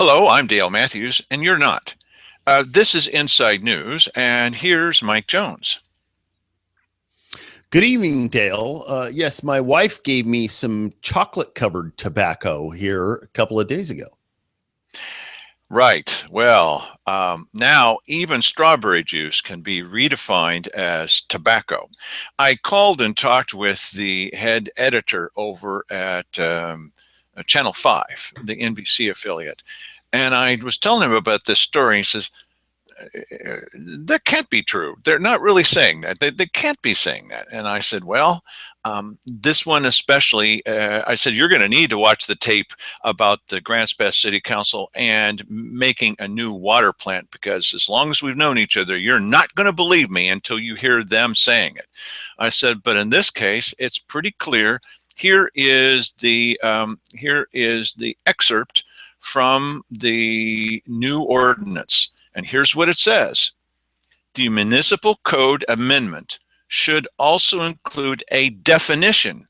Hello, I'm Dale Matthews, and you're not. This is Inside News, and here's Mike Jones. Good evening, Dale. Yes, my wife gave me some chocolate covered tobacco here a couple of days ago. Right. Well, now even strawberry juice can be redefined as tobacco. I called and talked with the head editor over at Channel 5, the NBC affiliate, and I was telling him about this story. He says, that can't be true. They're not really saying that. They can't be saying that. And I said, well, this one especially, I said, you're going to need to watch the tape about the Grants Pass City Council and making a new water plant, because as long as we've known each other, you're not going to believe me until you hear them saying it. I said, but in this case, it's pretty clear. Here is the excerpt from the new ordinance. And here's what it says. The Municipal Code Amendment should also include a definition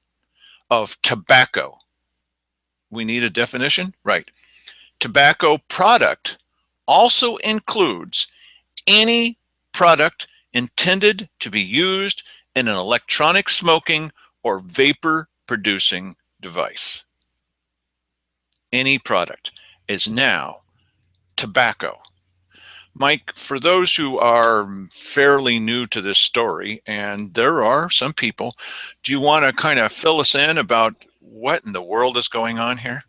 of tobacco. We need a definition? Right. Tobacco product also includes any product intended to be used in an electronic smoking or vapor producing device. Any product is now tobacco. Mike, for those who are fairly new to this story, and there are some people, do you want to kind of fill us in about what in the world is going on here?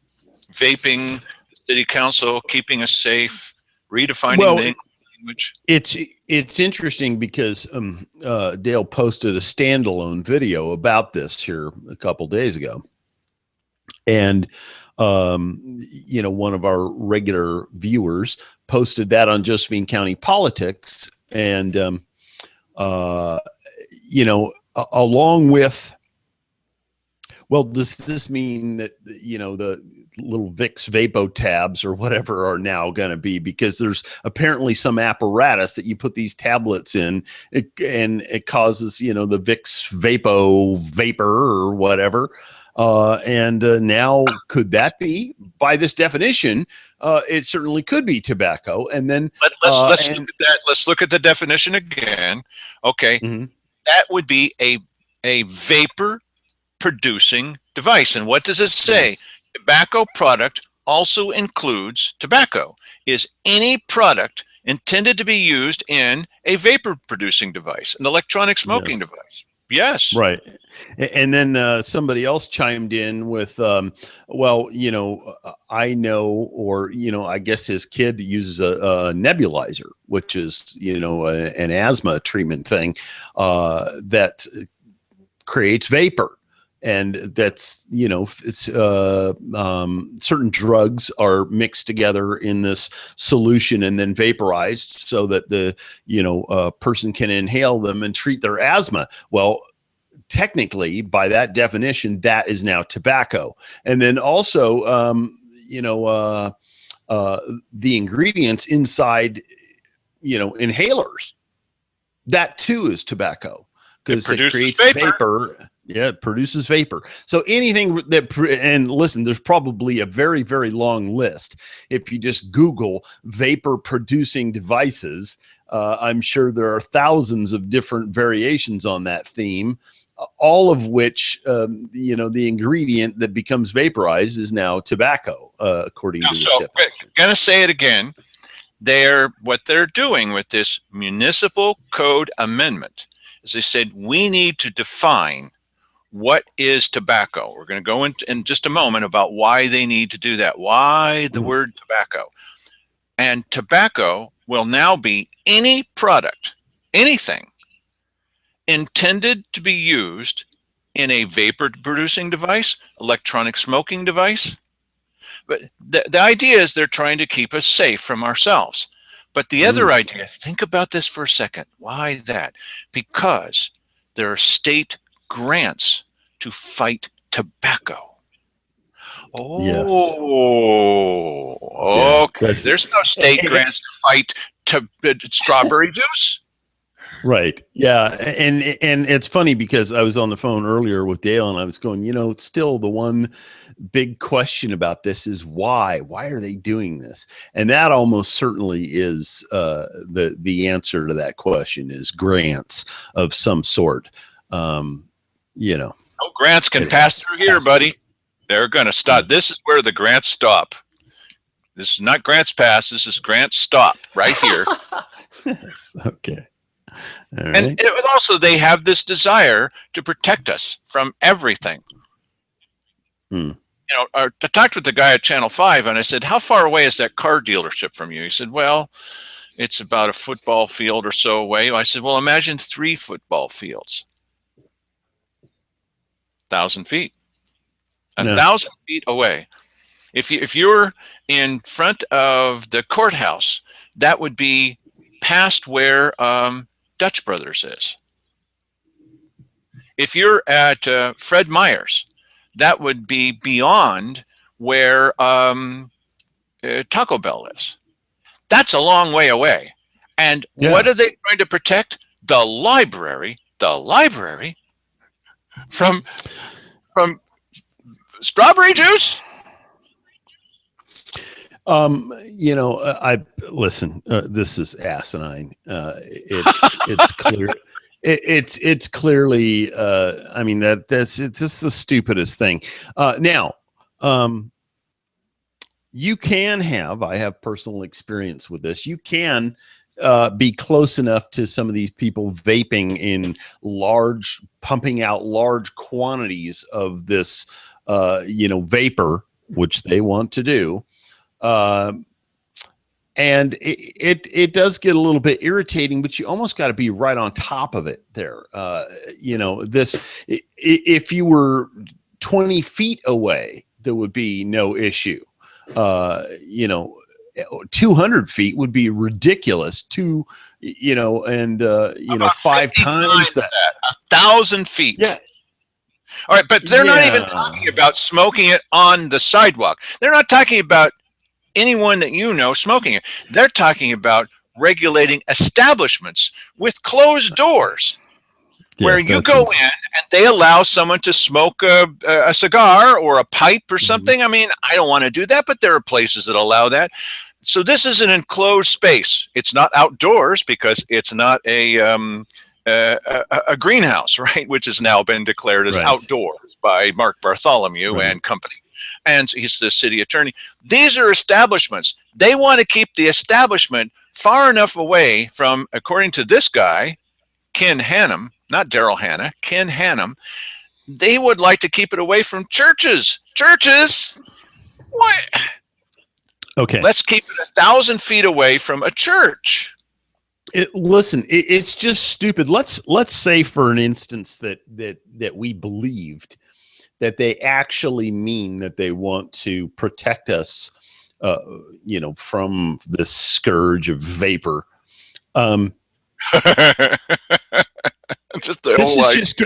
Vaping, city council, keeping us safe, redefining the language. It's interesting because Dale posted a standalone video about this here a couple days ago, and one of our regular viewers posted that on Josephine County Politics, and along with, well, does this mean that the little Vicks Vapo tabs or whatever are now going to be, because there's apparently some apparatus that you put these tablets in, and it causes the Vicks Vapo vapor or whatever. Now, could that be, by this definition, it certainly could be tobacco. And then let's look at that. Let's look at the definition again. Okay, That would be a vapor producing device. And what does it say? Yes. Tobacco product also includes tobacco. Is any product intended to be used in a vapor producing device, an electronic smoking device? Yes. Right. And then somebody else chimed in with, I know, or, I guess his kid uses a nebulizer, which is, an asthma treatment thing that creates vapor. And that's, it's certain drugs are mixed together in this solution and then vaporized so that the, person can inhale them and treat their asthma. Well, technically, by that definition, that is now tobacco. And then also, the ingredients inside, inhalers, that too is tobacco, because it creates vapor. Yeah, it produces vapor. So anything that, and listen, there's probably a very, very long list. If you just Google vapor producing devices, I'm sure there are thousands of different variations on that theme, all of which, the ingredient that becomes vaporized is now tobacco, according to this definition. I'm going to say it again. What they're doing with this municipal code amendment is they said, we need to define what is tobacco. We're going to go in just a moment about why they need to do that. Why the word tobacco? And tobacco will now be any product, anything intended to be used in a vapor producing device, electronic smoking device. But the idea is they're trying to keep us safe from ourselves. But the other idea, think about this for a second. Why that? Because there are state grants to fight tobacco. Oh, yes. Okay. There's no state grants to fight strawberry juice. Right. Yeah. And it's funny because I was on the phone earlier with Dale and I was going, still the one big question about this is why? Why are they doing this? And that almost certainly is the answer to that question is grants of some sort. No grants can pass through here, buddy. They're going to stop. This is where the grants stop. This is not grants pass. This is grants stop right here. Okay. Right. And also, they have this desire to protect us from everything. I talked with the guy at Channel 5, and I said, how far away is that car dealership from you? He said, well, it's about a football field or so away. I said, well, imagine 3 football fields. 1,000 feet. 1,000 feet away. If you're in front of the courthouse, that would be past where Dutch Brothers is. If you're at Fred Meyer's, that would be beyond where Taco Bell is. That's a long way away. And what are they trying to protect? The library from strawberry juice? I listen, this is asinine. It's clear. It's clearly, this is the stupidest thing. Now, you can I have personal experience with this. You can be close enough to some of these people vaping in pumping out large quantities of this, vapor, which they want to do. And it does get a little bit irritating, but you almost got to be right on top of it there. If you were 20 feet away, there would be no issue. 200 feet would be ridiculous. 5 times that. 1,000 feet. Yeah. All right, but they're not even talking about smoking it on the sidewalk. They're not talking about anyone that smoking it. They're talking about regulating establishments with closed doors where you go in and they allow someone to smoke a cigar or a pipe or something. I mean, I don't want to do that, but there are places that allow that. So this is an enclosed space. It's not outdoors because it's not a greenhouse, right? Which has now been declared as outdoors by Mark Bartholomew and company. And he's the city attorney. These are establishments. They want to keep the establishment far enough away from, according to this guy, Ken Hannum, not Daryl Hannah, Ken Hannum, they would like to keep it away from churches. Churches? What? Okay. Let's keep it 1,000 feet away from a church. It's just stupid. Let's say for an instance that we believed that they actually mean that they want to protect us, from this scourge of vapor. This is just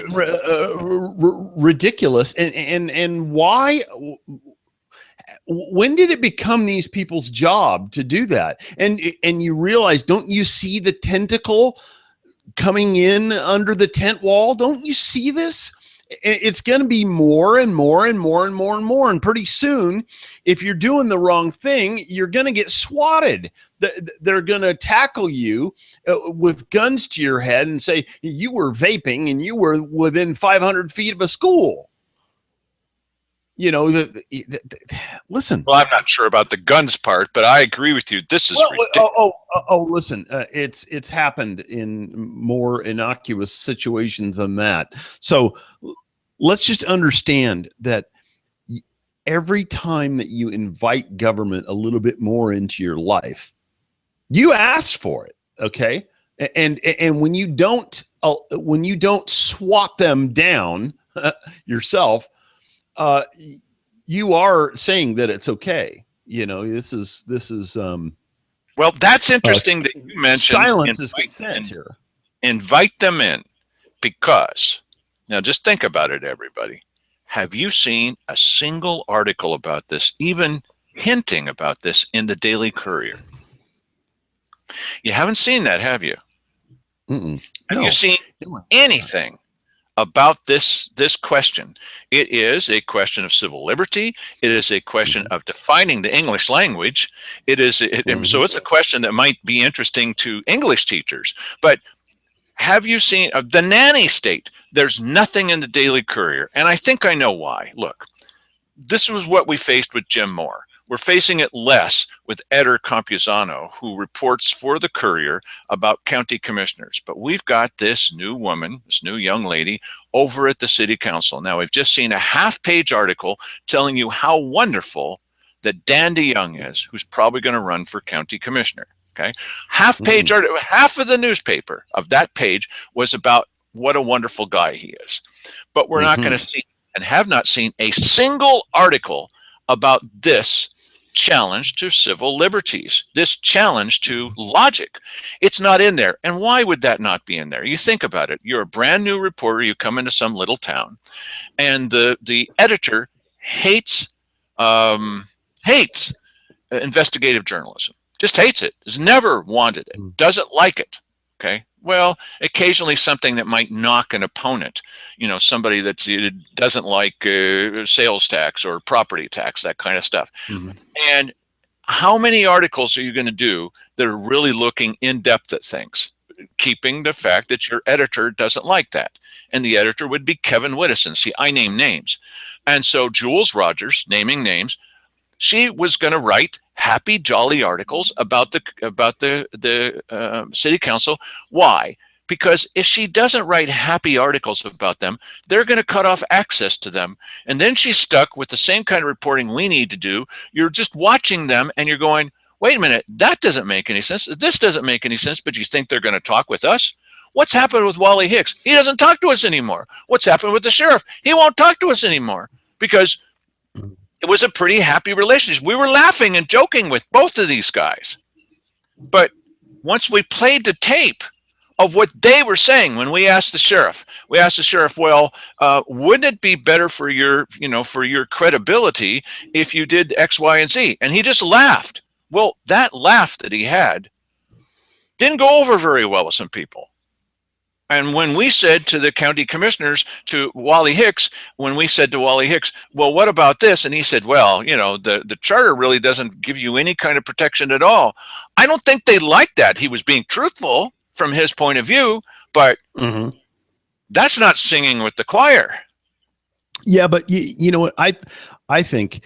ridiculous. And why? When did it become these people's job to do that? And you realize, don't you see the tentacle coming in under the tent wall? Don't you see this? It's going to be more and more and more and more and more. And pretty soon, if you're doing the wrong thing, you're going to get swatted. They're going to tackle you with guns to your head and say, you were vaping and you were within 500 feet of a school. Listen. Well, I'm not sure about the guns part, but I agree with you. This is ridiculous. Listen, it's happened in more innocuous situations than that. So let's just understand that every time that you invite government a little bit more into your life, you asked for it. Okay. And when you don't swat them down yourself, you are saying that it's okay. This is well, that's interesting that you mentioned silence is consent here. Invite them in, because now just think about it, everybody. Have you seen a single article about this, even hinting about this in the Daily Courier? You haven't seen that, have you? Have you seen anything about this question? It is a question of civil liberty. It is a question of defining the English language. So it's a question that might be interesting to English teachers. But have you seen the nanny state? There's nothing in the Daily Courier, and I think I know why. Look, this was what we faced with Jim Moore. We're facing it less with Eder Campuzano, who reports for the Courier about county commissioners. But we've got this new woman, this new young lady, over at the city council. Now, we've just seen a half-page article telling you how wonderful that Dan DeYoung is, who's probably going to run for county commissioner. Okay, half-page article, half of the newspaper of that page was about what a wonderful guy he is. But we're not going to see and have not seen a single article about this challenge to civil liberties, this challenge to logic. It's not in there. And why would that not be in there? You think about it. You're a brand new reporter. You come into some little town, and the editor hates investigative journalism. Just hates it. Has never wanted it. Doesn't like it. Okay. Well, occasionally something that might knock an opponent, somebody that doesn't like sales tax or property tax, that kind of stuff. And how many articles are you going to do that are really looking in depth at things, keeping the fact that your editor doesn't like that? And the editor would be Kevin Whittison. See, I name names. And so Jules Rogers, naming names, she was going to write happy, jolly articles about the city council. Why? Because if she doesn't write happy articles about them, they're going to cut off access to them. And then she's stuck with the same kind of reporting we need to do. You're just watching them and you're going, wait a minute, that doesn't make any sense. This doesn't make any sense, but you think they're going to talk with us? What's happened with Wally Hicks? He doesn't talk to us anymore. What's happened with the sheriff? He won't talk to us anymore because it was a pretty happy relationship. We were laughing and joking with both of these guys. But once we played the tape of what they were saying when we asked the sheriff, well, wouldn't it be better for your credibility if you did X, Y, and Z? And he just laughed. Well, that laugh that he had didn't go over very well with some people. And when we said to the county commissioners, to Wally Hicks, well, what about this? And he said, well, the charter really doesn't give you any kind of protection at all. I don't think they liked that. He was being truthful from his point of view, but that's not singing with the choir. Yeah, but you know what? I think,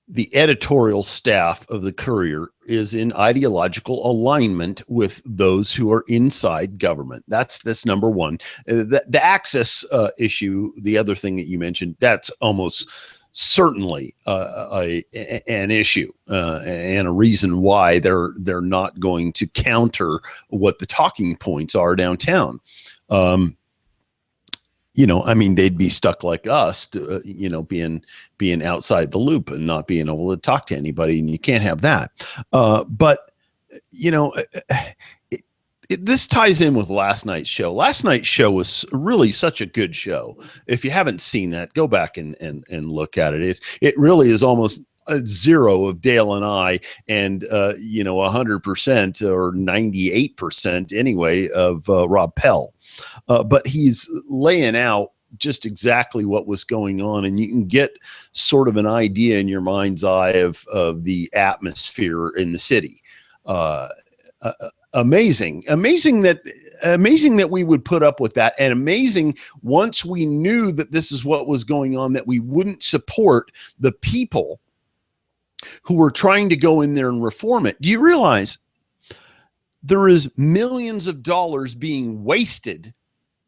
the editorial staff of the Courier is in ideological alignment with those who are inside government. That's number one. The access issue, the other thing that you mentioned, that's almost certainly an issue and a reason why they're not going to counter what the talking points are downtown. They'd be stuck like us, being outside the loop and not being able to talk to anybody, and you can't have that. But this ties in with last night's show. Last night's show was really such a good show. If you haven't seen that, go back and look at it. It really is almost a zero of Dale and I, and 100% or 98% anyway of Rob Pell. But he's laying out just exactly what was going on, and you can get sort of an idea in your mind's eye of the atmosphere in the city. Amazing that we would put up with that, and amazing once we knew that this is what was going on, that we wouldn't support the people who were trying to go in there and reform it. Do you realize there is millions of dollars being wasted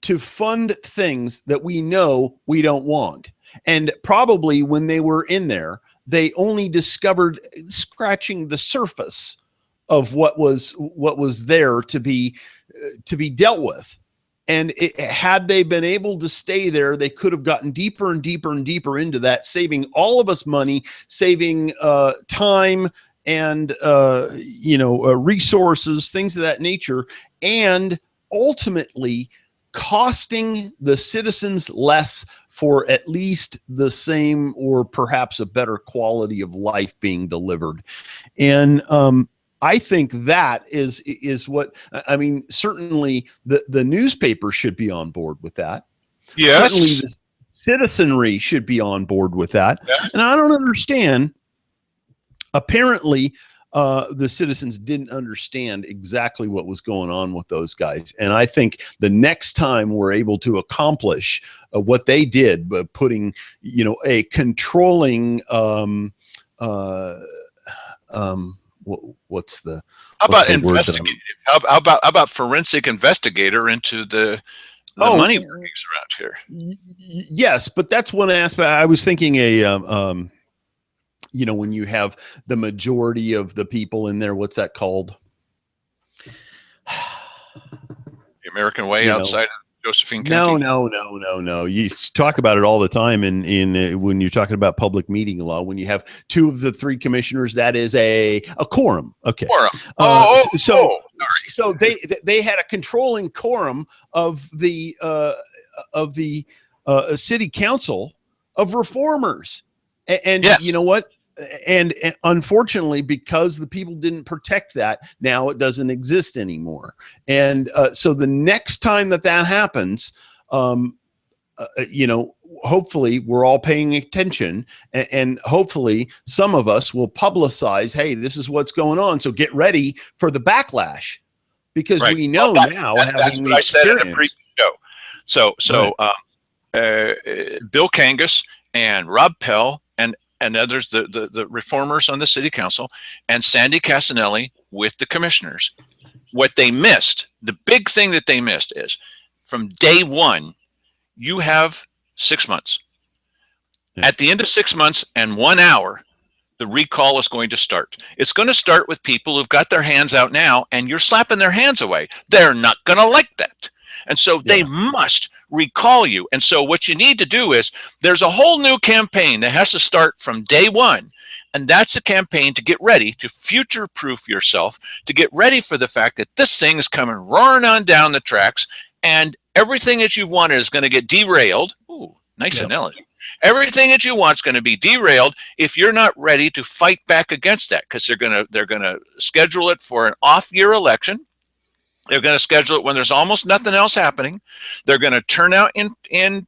to fund things that we know we don't want? And probably when they were in there, they only discovered scratching the surface of what was there to be dealt with. And had they been able to stay there, they could have gotten deeper and deeper and deeper into that, saving all of us money, saving time and resources, things of that nature, and ultimately costing the citizens less for at least the same or perhaps a better quality of life being delivered. And I think that is what I mean. Certainly, the newspaper should be on board with that. Yes. Certainly, the citizenry should be on board with that. Yes. And I don't understand. Apparently, the citizens didn't understand exactly what was going on with those guys. And I think the next time we're able to accomplish what they did, but putting, a controlling, what's the how about forensic investigator into the money workings around here? Yes, but that's one aspect. I was thinking when you have the majority of the people in there, what's that called? The American Way outside of Josephine County? No. You talk about it all the time in when you're talking about public meeting law. When you have 2 of the 3 commissioners, that is a quorum. Okay. Quorum. So they had a controlling quorum of the city council of reformers, and yes. You know what? And unfortunately, because the people didn't protect that, now it doesn't exist anymore. And so the next time that happens, hopefully we're all paying attention, and hopefully some of us will publicize, hey, this is what's going on. So get ready for the backlash, because we know now having the experience. So Bill Kangas and Rob Pell and others, the reformers on the city council, and Sandy Casanelli with the commissioners. What they missed, the big thing that they missed, is from day one, you have 6 months. Yeah. At the end of 6 months and 1 hour, the recall is going to start. It's going to start with people who've got their hands out now, and you're slapping their hands away. They're not going to like that. And so they must recall you. And so what you need to do is, there's a whole new campaign that has to start from day one. And that's a campaign to get ready to future-proof yourself, to get ready for the fact that this thing is coming roaring on down the tracks, and everything that you've wanted is going to get derailed. Ooh, nice analogy. Everything that you want is going to be derailed if you're not ready to fight back against that, because they're going to schedule it for an off-year election. They're going to schedule it when there's almost nothing else happening. They're going to turn out in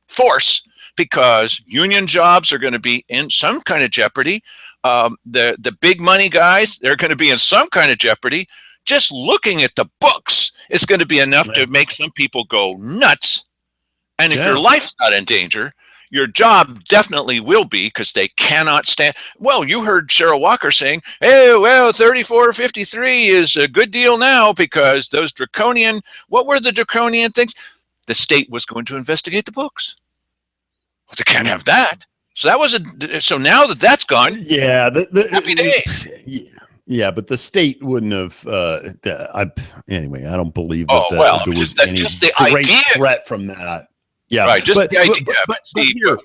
force, because union jobs are going to be in some kind of jeopardy. The big money guys, they're going to be in some kind of jeopardy. Just looking at the books is going to be enough to make some people go nuts. And if your life's not in danger, your job definitely will be, because they cannot stand. Well, you heard Cheryl Walker saying, hey, well, 3453 is a good deal now, because those draconian, what were the draconian things? The state was going to investigate the books. Well, they can't have that. So that was so now that that's gone. Yeah. Happy days. Yeah, but the state wouldn't have. Anyway, I don't believe that there was any great threat from that. Yeah, right. Just the idea.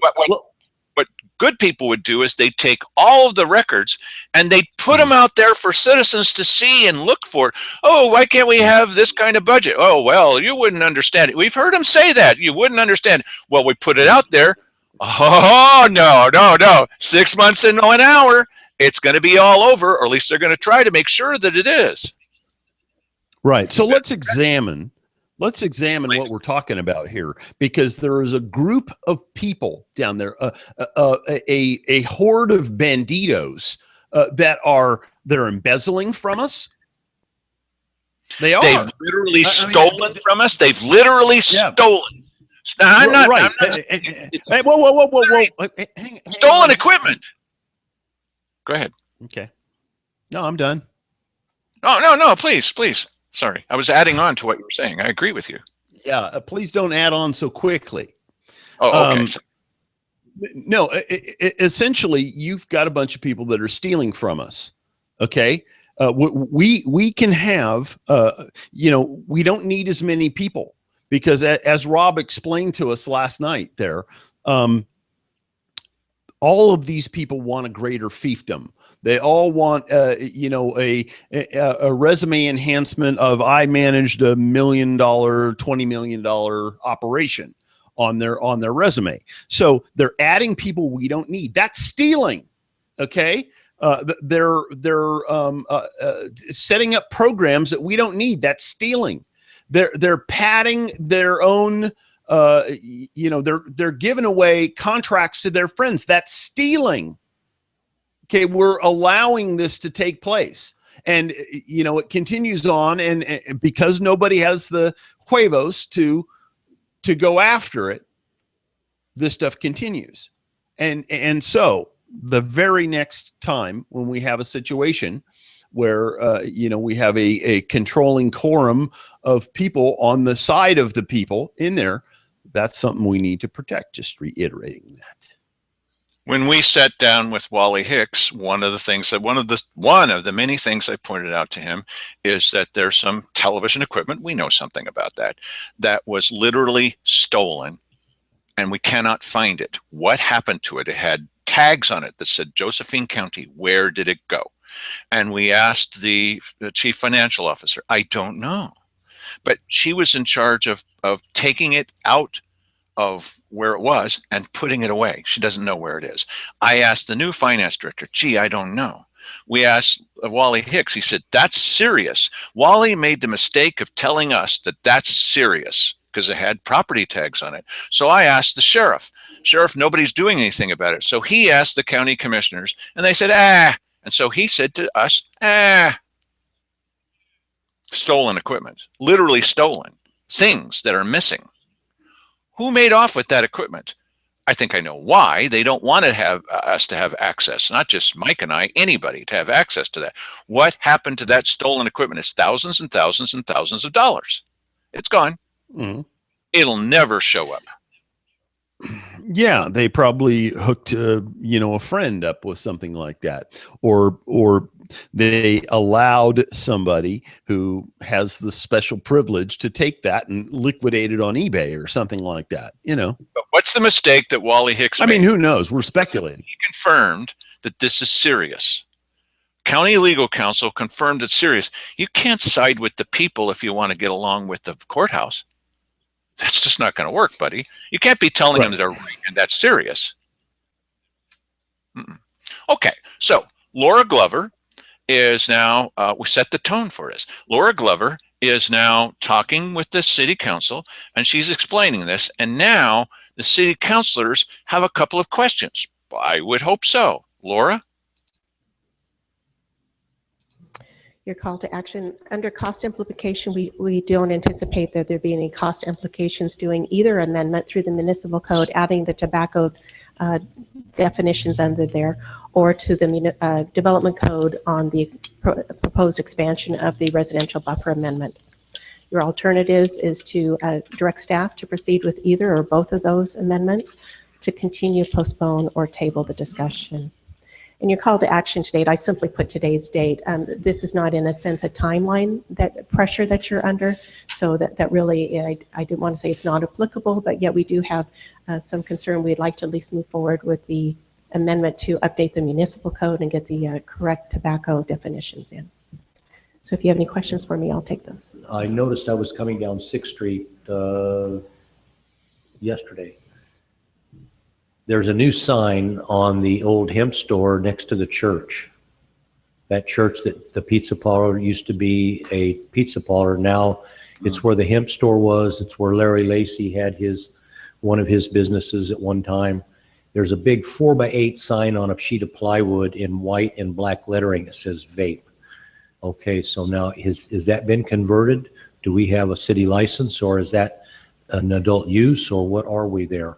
What good people would do is they take all of the records and they put them out there for citizens to see and look for. Oh, why can't we have this kind of budget? Oh, well, you wouldn't understand it. We've heard them say that. You wouldn't understand. Well, we put it out there. Oh, no. 6 months and 1 hour. It's going to be all over, or at least they're going to try to make sure that it is. Right. So let's examine what we're talking about here, because there is a group of people down there, a horde of banditos they're embezzling from us. They've literally stolen from us. They've literally stolen. Now, I'm not. Hey, whoa! Stolen equipment. Go ahead. Okay. No, I'm done. No, please. Sorry, I was adding on to what you were saying. I agree with you. Yeah, please don't add on so quickly. Oh, okay. No, essentially, you've got a bunch of people that are stealing from us. Okay, we can have, we don't need as many people, because as Rob explained to us last night there, all of these people want a greater fiefdom. They all want, a resume enhancement of, I managed $1 million, $20 million operation on their resume. So they're adding people we don't need. That's stealing. Okay. setting up programs that we don't need. That's stealing. They're padding their own. They're giving away contracts to their friends. That's stealing. Okay, we're allowing this to take place, and it continues on, and because nobody has the huevos to go after it, this stuff continues, and so the very next time when we have a situation where we have a controlling quorum of people on the side of the people in there, that's something we need to protect. Just reiterating that. When we sat down with Wally Hicks, one of the many things I pointed out to him is that there's some television equipment, we know something about that was literally stolen, and we cannot find it. What happened to it? It had tags on it that said Josephine County. Where did it go? And we asked the chief financial officer. I don't know. But she was in charge of taking it out of where it was and putting it away. She doesn't know where it is. I asked the new finance director. Gee, I don't know. We asked Wally Hicks. He said, that's serious. Wally made the mistake of telling us that that's serious because it had property tags on it. So I asked the sheriff. Sheriff, nobody's doing anything about it. So he asked the county commissioners, and they said, And so he said to us, stolen equipment, literally stolen, things that are missing. Who made off with that equipment? I think I know why. They don't want to have us to have access, not just Mike and I, anybody to have access to that. What happened to that stolen equipment? It's thousands and thousands and thousands of dollars. It's gone. Mm-hmm. It'll never show up. Yeah, they probably hooked a friend up with something like that, or they allowed somebody who has the special privilege to take that and liquidate it on eBay or something like that. But what's the mistake that Wally Hicks made? I mean, who knows? We're speculating. He confirmed that this is serious. County legal counsel confirmed it's serious. You can't side with the people if you want to get along with the courthouse. That's just not going to work, buddy. You can't be telling them they're right and that's serious. Okay, so Laura Glover is now, we set the tone for this. Laura Glover is now talking with the city council, and she's explaining this, and now the city councilors have a couple of questions. I would hope so. Laura? Your call to action. Under cost implication, we don't anticipate that there be any cost implications doing either amendment through the municipal code, adding the tobacco definitions under there, or to the development code on the proposed expansion of the residential buffer amendment. Your alternatives is to direct staff to proceed with either or both of those amendments, to continue, postpone, or table the discussion. In your call to action to date, I simply put today's date. This is not, in a sense, a timeline pressure that you're under. So that really, I didn't want to say it's not applicable, but yet we do have some concern. We'd like to at least move forward with the amendment to update the municipal code and get the correct tobacco definitions in. So if you have any questions for me, I'll take those. I noticed I was coming down 6th Street yesterday. There's a new sign on the old hemp store next to the church. That church that the pizza parlor used to be a pizza parlor. Now it's where the hemp store was. It's where Larry Lacey had one of his businesses at one time. There's a big 4x8 sign on a sheet of plywood in white and black lettering. It says vape. Okay, so now has that been converted? Do we have a city license, or is that an adult use, or what are we there?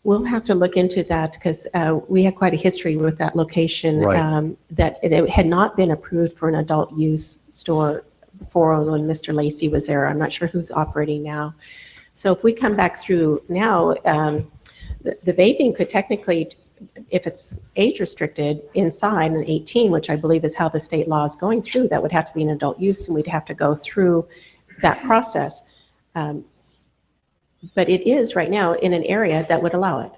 We'll have to look into that because we had quite a history with that location. Right. That it had not been approved for an adult use store before when Mr. Lacey was there. I'm not sure who's operating now. So if we come back through now, the vaping could technically, if it's age restricted inside an 18, which I believe is how the state law is going through, that would have to be an adult use, and we'd have to go through that process. But it is right now in an area that would allow it.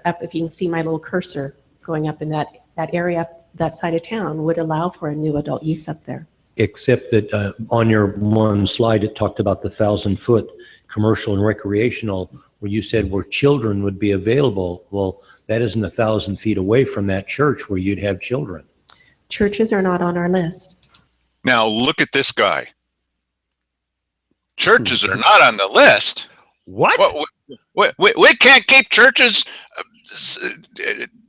Up, if you can see my little cursor going up in that area, that side of town would allow for a new adult use up there. Except that on your one slide, it talked about the 1,000-foot commercial and recreational, where you said where children would be available. Well, that isn't 1,000 feet away from that church where you'd have children. Churches are not on our list. Now look at this guy. Churches are not on the list. What? We can't keep churches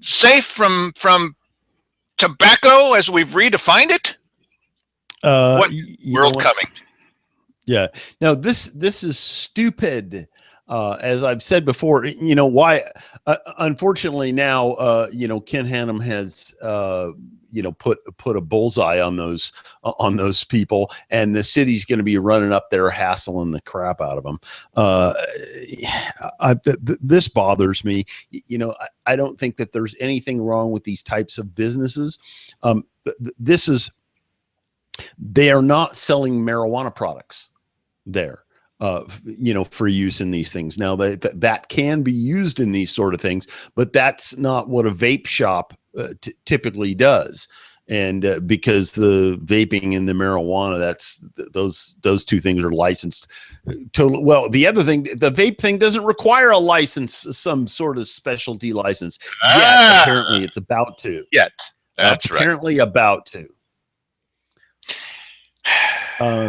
safe from tobacco as we've redefined it. What world coming? Yeah. No, this is stupid. As I've said before, why? Unfortunately, now Ken Hannum has put a bullseye on those people, and the city's going to be running up there hassling the crap out of them. This bothers me. I don't think that there's anything wrong with these types of businesses. They are not selling marijuana products there, for use in these things. Now that can be used in these sort of things, but that's not what a vape shop typically does. And because the vaping and the marijuana, those two things are licensed. Well, the other thing, the vape thing doesn't require a license, some sort of specialty license. Yet, apparently it's about to. That's apparently about to.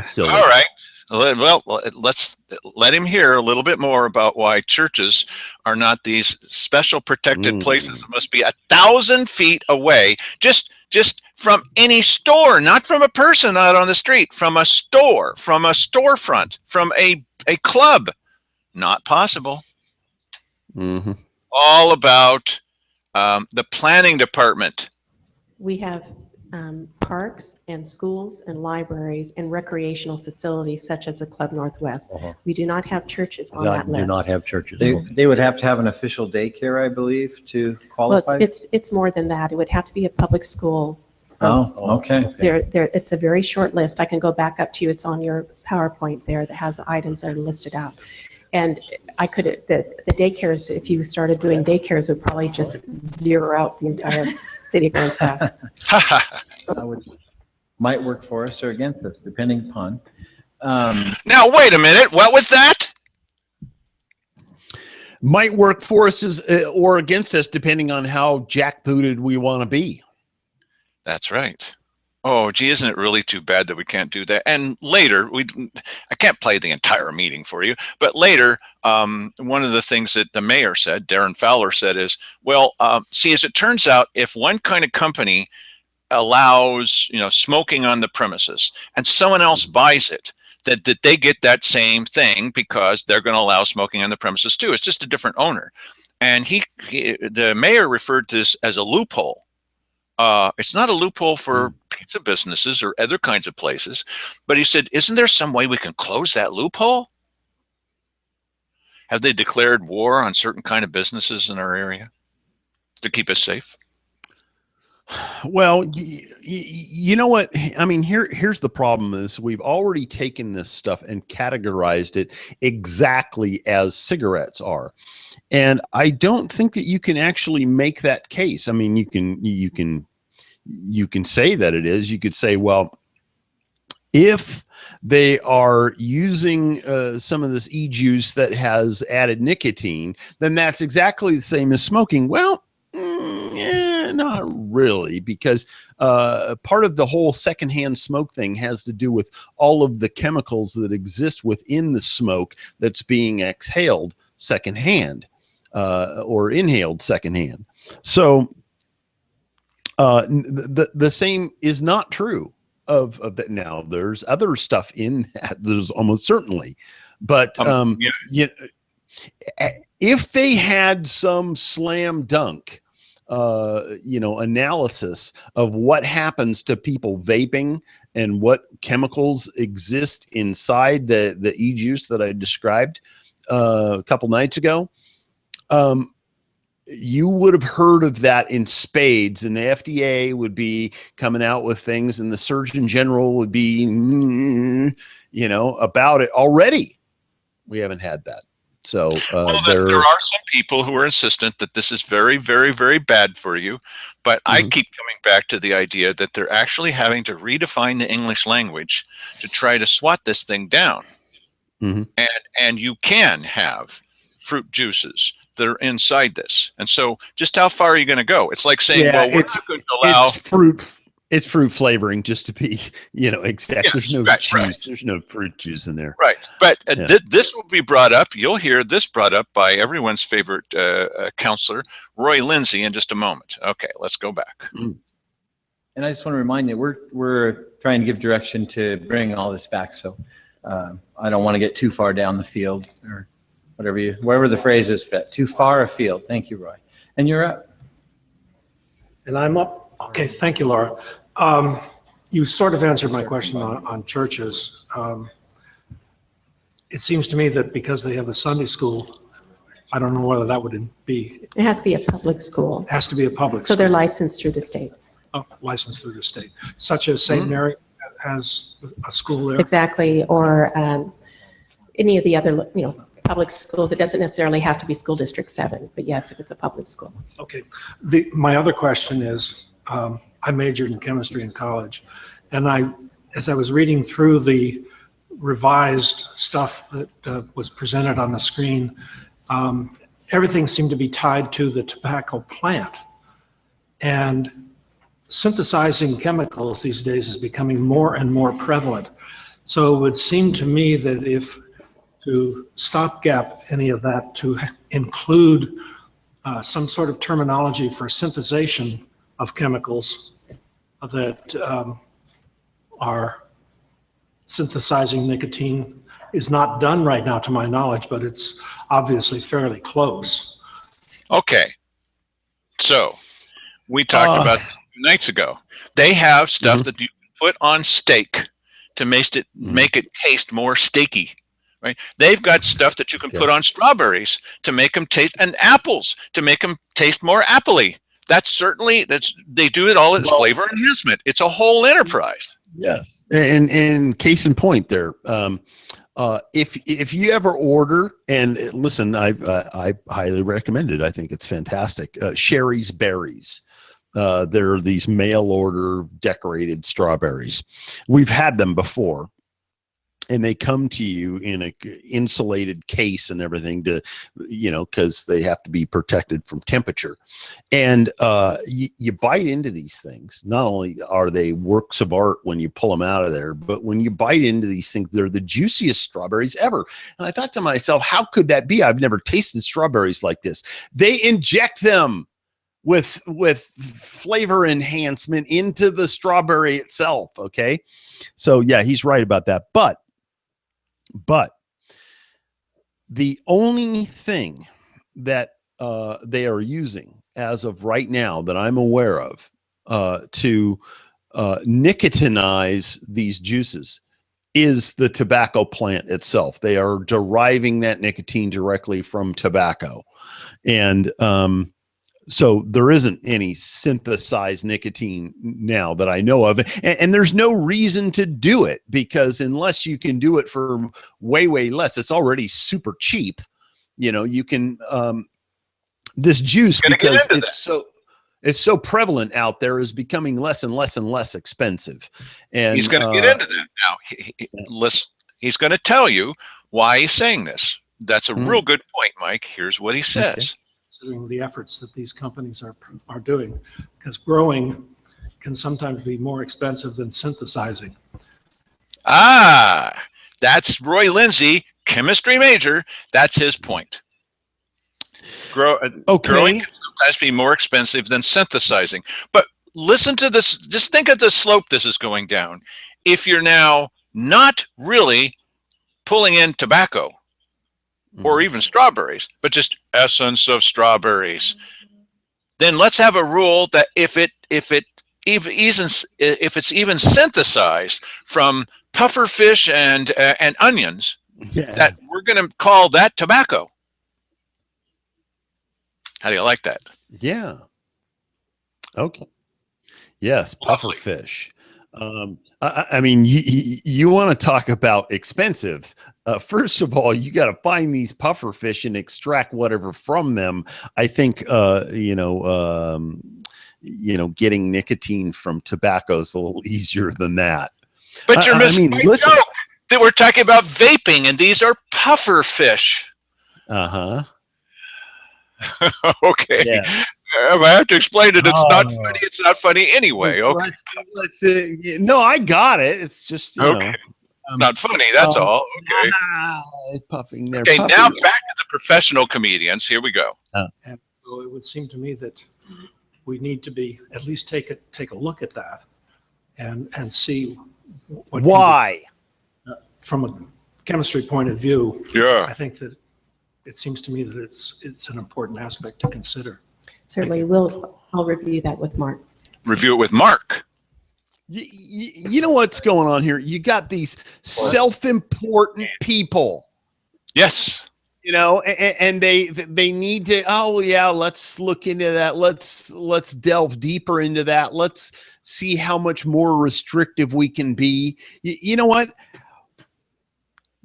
Silly. All right. Well, let's let him hear a little bit more about why churches are not these special protected places that must be 1,000 feet away, just from any store, not from a person out on the street, from a store, from a storefront, from a club. Not possible. Mm-hmm. All about the planning department. We have parks and schools and libraries and recreational facilities such as the Club Northwest. We do not have churches on that list. Do not have churches. They would have to have an official daycare, I believe, to qualify. Well, it's more than that. It would have to be a public school. Okay. It's a very short list. I can go back up to you. It's on your PowerPoint there that has the items that are listed out. And the daycares, if you started doing daycares, would probably just zero out the entire city of Grants Pass. Might work for us or against us, depending upon. Now, wait a minute. What was that? Might work for us or against us, depending on how jackbooted we want to be. That's right. Oh, gee, isn't it really too bad that we can't do that? And later, I can't play the entire meeting for you, but later, one of the things that the mayor said, Darren Fowler said is, well, see, as it turns out, if one kind of company allows, smoking on the premises and someone else buys it, that they get that same thing because they're going to allow smoking on the premises too. It's just a different owner. And the mayor referred to this as a loophole. It's not a loophole for pizza businesses or other kinds of places, but he said, isn't there some way we can close that loophole? Have they declared war on certain kind of businesses in our area to keep us safe? Well, you know what? I mean, here's the problem is we've already taken this stuff and categorized it exactly as cigarettes are. And I don't think that you can actually make that case. I mean, you can say that it is. You could say, well, if they are using some of this e-juice that has added nicotine, then that's exactly the same as smoking. Well, not really, because part of the whole secondhand smoke thing has to do with all of the chemicals that exist within the smoke that's being exhaled secondhand or inhaled secondhand. So the same is not true of that. Now there's other stuff in that. There's almost certainly, but if they had some slam dunk, analysis of what happens to people vaping and what chemicals exist inside the e-juice that I described a couple nights ago, you would have heard of that in spades, and the FDA would be coming out with things, and the Surgeon General would be, about it already. We haven't had that. So there are some people who are insistent that this is very, very, very bad for you. But I keep coming back to the idea that they're actually having to redefine the English language to try to swat this thing down. And you can have fruit juices that are inside this. And so just how far are you going to go? It's like saying, well, we're not going to allow It's fruit flavoring, just to be, exact. Yeah, There's no right, juice. right. There's no fruit juice in there. Right. But Yeah. this will be brought up. You'll hear this brought up by everyone's favorite counselor, Roy Lindsay, in just a moment. Okay, let's go back. And I just want to remind you, we're trying to give direction to bring all this back. So I don't want to get too far down the field, or whatever the phrase is, too far afield. Thank you, Roy. And you're up. And I'm up. Okay, thank you, Laura. You sort of answered my question on churches. It seems to me that because they have a Sunday school, I don't know whether that would be. It has to be a public school. Has to be a public So school. they're licensed through the state. Oh, licensed through the state, such as St. Mary has a school there. Exactly, or any of the other, public schools. It doesn't necessarily have to be School District 7, but yes, if it's a public school. Okay. My other question is, I majored in chemistry in college, and as I was reading through the revised stuff that was presented on the screen, everything seemed to be tied to the tobacco plant. And synthesizing chemicals these days is becoming more and more prevalent. So it would seem to me that if to stopgap any of that, to include some sort of terminology for synthesization of chemicals that are synthesizing nicotine is not done right now, to my knowledge, but it's obviously fairly close. Okay. So we talked about 2 nights ago. They have stuff that you can put on steak to make it taste more steaky. Right? They've got stuff that you can put on strawberries to make them taste, and apples to make them taste more appley. They do it all as flavor enhancement. It's a whole enterprise. Yes, and case in point there. If you ever order, and listen, I highly recommend it. I think it's fantastic. Sherry's Berries. There are these mail order decorated strawberries. We've had them before, and they come to you in a insulated case and everything to, because they have to be protected from temperature. And you bite into these things. Not only are they works of art when you pull them out of there, but when you bite into these things, they're the juiciest strawberries ever. And I thought to myself, how could that be? I've never tasted strawberries like this. They inject them with flavor enhancement into the strawberry itself. Okay. So yeah, he's right about that. But the only thing that they are using as of right now that I'm aware of to nicotinize these juices is the tobacco plant itself. They are deriving that nicotine directly from tobacco. And so there isn't any synthesized nicotine now that I know of. And there's no reason to do it, because unless you can do it for way, way less, it's already super cheap. You can, this juice, because it's so prevalent out there, is becoming less and less and less expensive. And he's going to get into that now. He's going to tell you why he's saying this. That's a real good point, Mike. Here's what he says. Okay. Considering the efforts that these companies are doing, because growing can sometimes be more expensive than synthesizing. That's Roy Lindsay, chemistry major. That's his point. Growing can sometimes be more expensive than synthesizing. But listen to this. Just think of the slope this is going down. If you're now not really pulling in tobacco, or even strawberries, but just essence of strawberries, then let's have a rule that if it's even synthesized from puffer fish and onions, that we're going to call that tobacco. How do you like that? Yeah. Okay. Yes, puffer fish. I mean, you want to talk about expensive. First of all, you got to find these puffer fish and extract whatever from them. I think, getting nicotine from tobacco is a little easier than that. But you're missing my joke that we're talking about vaping, and these are puffer fish. Uh-huh. Okay. Yeah. If I have to explain it, it's not funny. It's not funny anyway. Okay. No, I got it. It's just okay. Not funny. That's all. Okay. Puffing there. Okay. Now back to the professional comedians. Here we go. And so it would seem to me that we need to be at least take a look at that and see what why. From a chemistry point of view. Yeah. I think that it seems to me that it's an important aspect to consider. Certainly, I'll review that with Mark. Review it with Mark. You know what's going on here? You got these self-important people. Yes. And they need to. Oh yeah, let's look into that. Let's delve deeper into that. Let's see how much more restrictive we can be. You know what?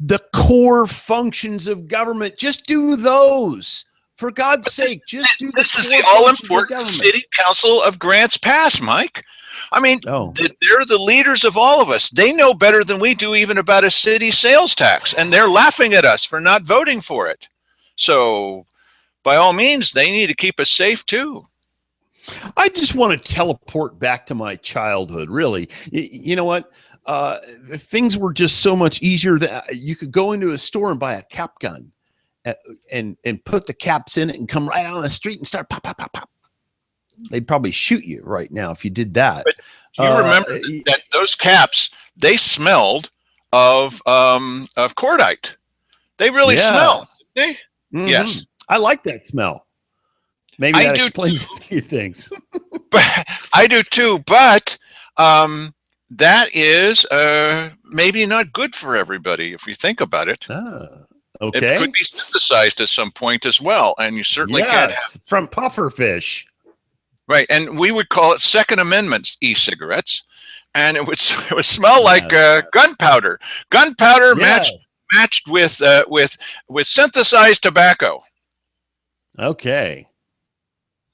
The core functions of government, just do those. For God's sake, just do this. This is the all-important City Council of Grants Pass, Mike. I mean, they're the leaders of all of us. They know better than we do even about a city sales tax, and they're laughing at us for not voting for it. So, by all means, they need to keep us safe too. I just want to teleport back to my childhood, really. You know what? Things were just so much easier that you could go into a store and buy a cap gun. And put the caps in it and come right on the street and start pop, pop, pop, pop. They'd probably shoot you right now if you did that. But you remember that those caps, they smelled of cordite. They really smell. They? Mm-hmm. Yes. I like that smell. Maybe that explains a few things. But I do too, but that is maybe not good for everybody if you think about it. Okay. It could be synthesized at some point as well, and you certainly can't have from pufferfish. Right, and we would call it Second Amendment e-cigarettes, and it would smell like gunpowder. Gunpowder matched with synthesized tobacco. Okay,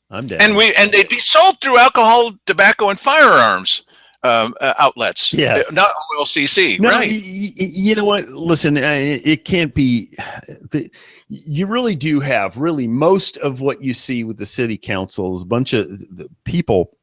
I'm down. And they'd be sold through alcohol, tobacco, and firearms outlets. Yes. Not OLCC, no, right? You know what? Listen, it can't be. You really do have most of what you see with the city council is a bunch of people.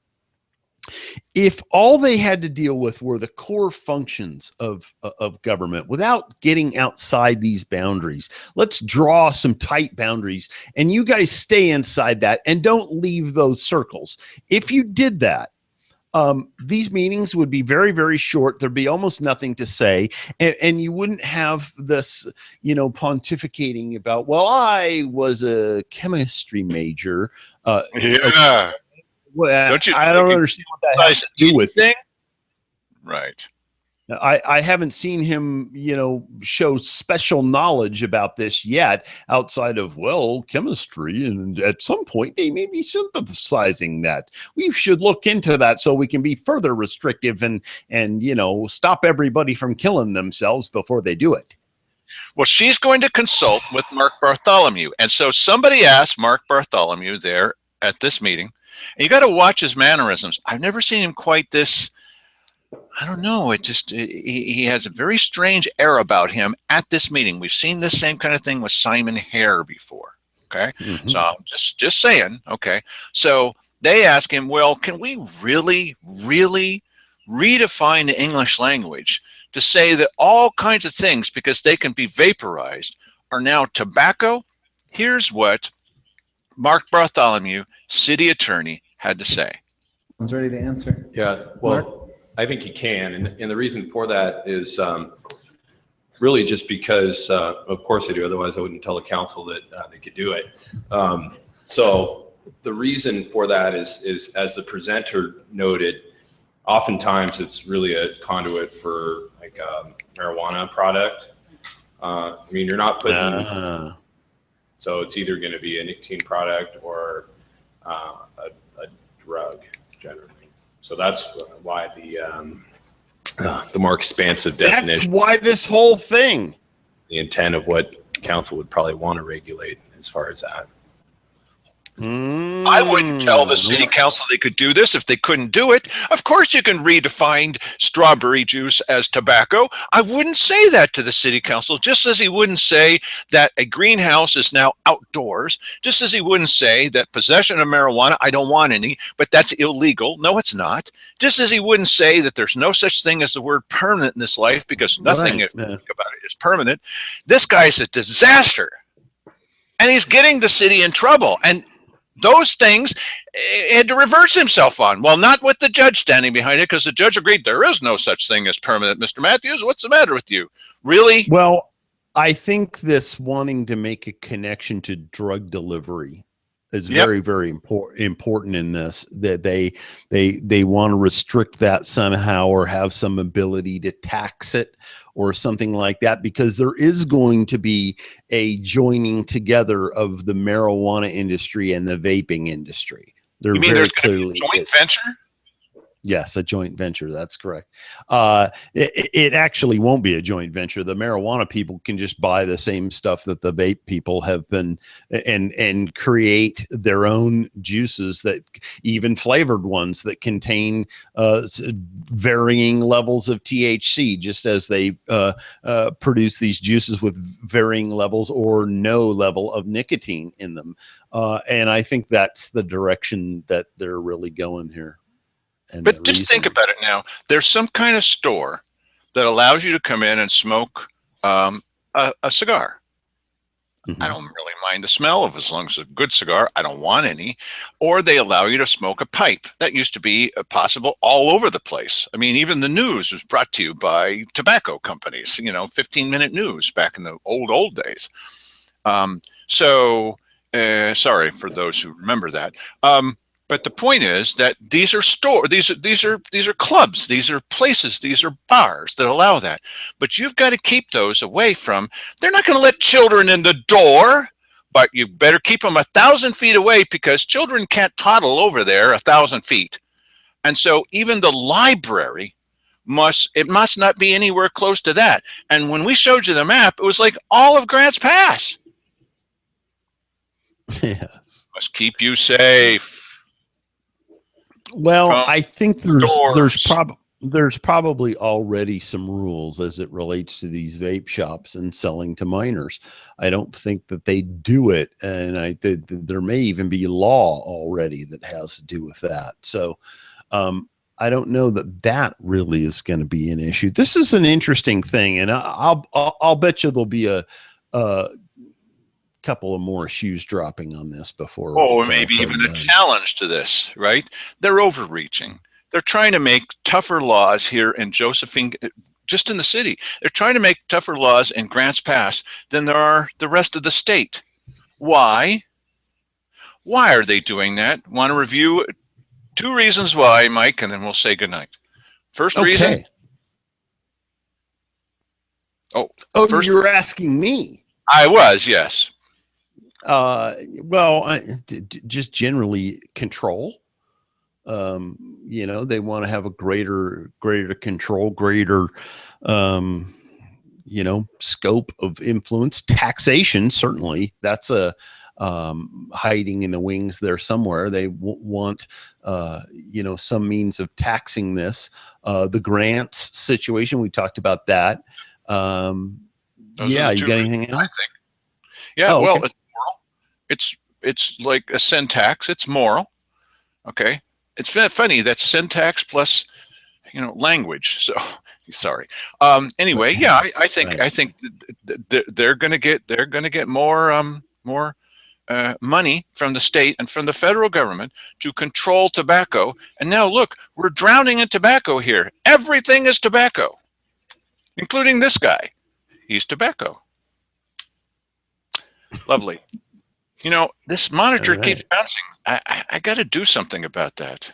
If all they had to deal with were the core functions of government without getting outside these boundaries, let's draw some tight boundaries and you guys stay inside that and don't leave those circles. If you did that, these meetings would be very, very short. There'd be almost nothing to say. And you wouldn't have this, pontificating about, well, I was a chemistry major. Yeah. Well, I don't understand what that has to do with thing. Right. I haven't seen him, show special knowledge about this yet outside of, chemistry. And at some point they may be synthesizing that. We should look into that so we can be further restrictive and stop everybody from killing themselves before they do it. Well, she's going to consult with Mark Bartholomew. And so somebody asked Mark Bartholomew there at this meeting, and you got to watch his mannerisms. I've never seen him quite this. I don't know. He has a very strange air about him at this meeting. We've seen this same kind of thing with Simon Hare before. Okay. Mm-hmm. So just saying. Okay. So they ask him, well, can we really, really redefine the English language to say that all kinds of things, because they can be vaporized, are now tobacco? Here's what Mark Bartholomew, city attorney, had to say. I was ready to answer. Yeah. Well, Mark? I think you can, and the reason for that is really just because, of course I do, otherwise I wouldn't tell the council that they could do it. So the reason for that is as the presenter noted, oftentimes it's really a conduit for like a marijuana product. I mean, you're not putting, so it's either going to be a nicotine product or a drug generally. So that's why the more expansive definition. That's why this whole thing. The intent of what council would probably want to regulate as far as that. I wouldn't tell the city council they could do this if they couldn't do it. Of course you can redefine strawberry juice as tobacco. I wouldn't say that to the city council, just as he wouldn't say that a greenhouse is now outdoors, just as he wouldn't say that possession of marijuana, I don't want any, but that's illegal. No, it's not. Just as he wouldn't say that there's no such thing as the word permanent in this life, because nothing, if you think about it, is permanent. This guy's a disaster. And he's getting the city in trouble. And those things had to reverse himself on. Well, not with the judge standing behind it, because the judge agreed there is no such thing as permanent. Mr. Matthews, what's the matter with you? Really? Well, I think this wanting to make a connection to drug delivery is very, very important in this, that they want to restrict that somehow or have some ability to tax it or something like that, because there is going to be a joining together of the marijuana industry and the vaping industry. You mean there's going to be a joint venture? Yes, a joint venture. That's correct. It actually won't be a joint venture. The marijuana people can just buy the same stuff that the vape people have been and create their own juices, that even flavored ones that contain varying levels of THC, just as they produce these juices with varying levels or no level of nicotine in them. And I think that's the direction that they're really going here. But just think about it now. There's some kind of store that allows you to come in and smoke a cigar. I don't really mind the smell of, as long as it's a good cigar. I don't want any. Or they allow you to smoke a pipe. That used to be possible all over the place. I mean, even the news was brought to you by tobacco companies, 15-minute news back in the old days. Sorry for those who remember that. But the point is that these are these are clubs, these are places, these are bars that allow that. But you've got to keep those away from. They're not going to let children in the door, but you better keep them 1,000 feet away, because children can't toddle over there 1,000 feet. And so even the library must not be anywhere close to that. And when we showed you the map, it was like all of Grants Pass. Yes, must keep you safe. Well, I think there's probably already some rules as it relates to these vape shops and selling to minors. I don't think that they do it, and there may even be law already that has to do with that. So I don't know that really is going to be an issue. This is an interesting thing, and I'll bet you there'll be a couple of more shoes dropping on this before. Oh, maybe even a challenge to this, right? They're overreaching. They're trying to make tougher laws here in Josephine, just in the city. They're trying to make tougher laws in Grants Pass than there are the rest of the state. Why? Why are they doing that? Want to review 2 reasons why, Mike, and then we'll say goodnight. First reason. First, you're asking me. I was, yes. Well, just generally control. They want to have a greater control, greater, scope of influence. Taxation, certainly, that's a hiding in the wings there somewhere. They want, some means of taxing this. The grants situation, we talked about that. You got anything else? I think. Yeah, well, it's moral. It's like a sin tax. It's moral. Okay. It's funny that syntax plus, language. So sorry. Anyway, yeah, I think they're going to get more money from the state and from the federal government to control tobacco. And now look, we're drowning in tobacco here. Everything is tobacco, including this guy. He's tobacco. Lovely. This monitor keeps bouncing. I got to do something about that.